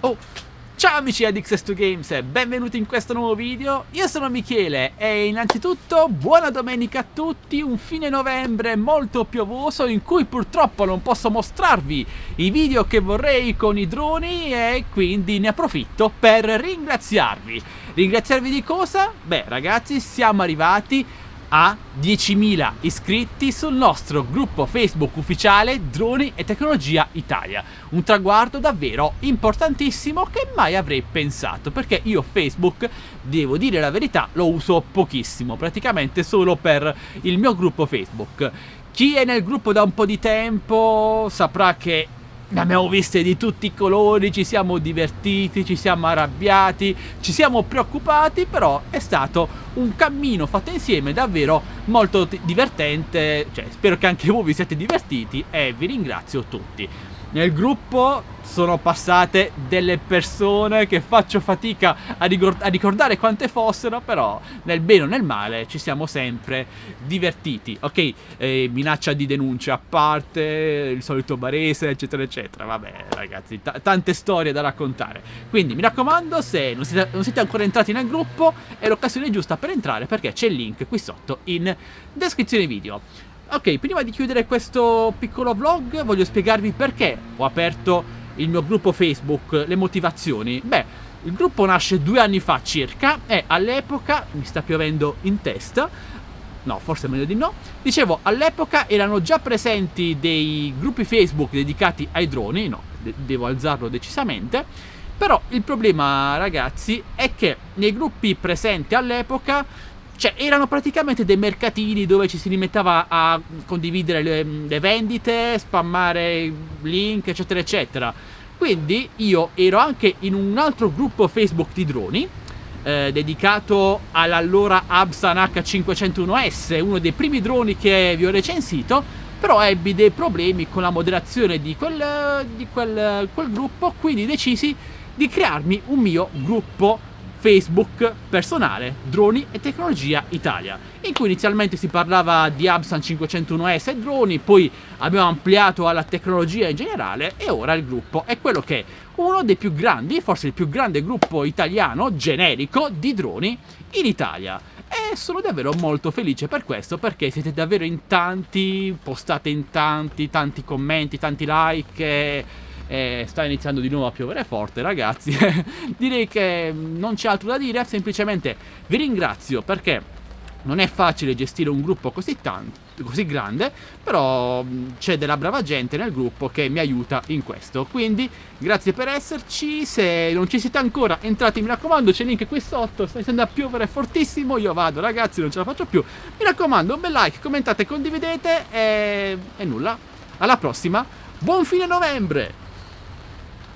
Oh, ciao amici di Access2Games, benvenuti in questo nuovo video. Io sono Michele e innanzitutto buona domenica a tutti. Un fine novembre molto piovoso in cui purtroppo non posso mostrarvi i video che vorrei con i droni e quindi ne approfitto per ringraziarvi. Ringraziarvi di cosa? Beh ragazzi, siamo arrivati a 10.000 iscritti sul nostro gruppo Facebook ufficiale Droni e Tecnologia Italia. Un traguardo davvero importantissimo che mai avrei pensato, perché io Facebook, devo dire la verità, lo uso pochissimo, praticamente solo per il mio gruppo Facebook. Chi è nel gruppo da un po' di tempo saprà che ne abbiamo viste di tutti i colori, ci siamo divertiti, ci siamo arrabbiati, ci siamo preoccupati, però è stato un cammino fatto insieme davvero molto divertente, cioè spero che anche voi vi siate divertiti e vi ringrazio tutti. Nel gruppo sono passate delle persone che faccio fatica a ricordare quante fossero, però nel bene o nel male ci siamo sempre divertiti. Ok, minaccia di denuncia a parte, il solito barese, eccetera eccetera. Vabbè ragazzi, tante storie da raccontare. Quindi mi raccomando, se non siete ancora entrati nel gruppo, è l'occasione giusta per entrare, perché c'è il link qui sotto in descrizione video. Ok, prima di chiudere questo piccolo vlog voglio spiegarvi perché ho aperto il mio gruppo Facebook, le motivazioni. Beh, il gruppo nasce 2 anni fa circa e all'epoca, mi sta piovendo in testa, no, forse è meglio di no, dicevo, all'epoca erano già presenti dei gruppi Facebook dedicati ai droni, no, devo alzarlo decisamente, però il problema ragazzi è che nei gruppi presenti all'epoca, cioè, erano praticamente dei mercatini dove ci si limitava a condividere le vendite, spammare link, eccetera, eccetera. Quindi io ero anche in un altro gruppo Facebook di droni, dedicato all'allora Absan H501S, uno dei primi droni che vi ho recensito, però ebbi dei problemi con la moderazione di quel gruppo, quindi decisi di crearmi un mio gruppo Facebook personale, Droni e Tecnologia Italia, in cui inizialmente si parlava di Absan 501S e droni, poi abbiamo ampliato alla tecnologia in generale e ora il gruppo è quello che è uno dei più grandi, forse il più grande gruppo italiano generico di droni in Italia. E sono davvero molto felice per questo, perché siete davvero in tanti, postate in tanti commenti, tanti like sta iniziando di nuovo a piovere forte ragazzi. Direi che non c'è altro da dire, semplicemente vi ringrazio perché non è facile gestire un gruppo così grande, però c'è della brava gente nel gruppo che mi aiuta in questo, quindi grazie per esserci. Se non ci siete ancora entrati, mi raccomando, c'è il link qui sotto. Sta iniziando a piovere fortissimo, io vado ragazzi, non ce la faccio più. Mi raccomando, un bel like, commentate, condividete e nulla, alla prossima, buon fine novembre!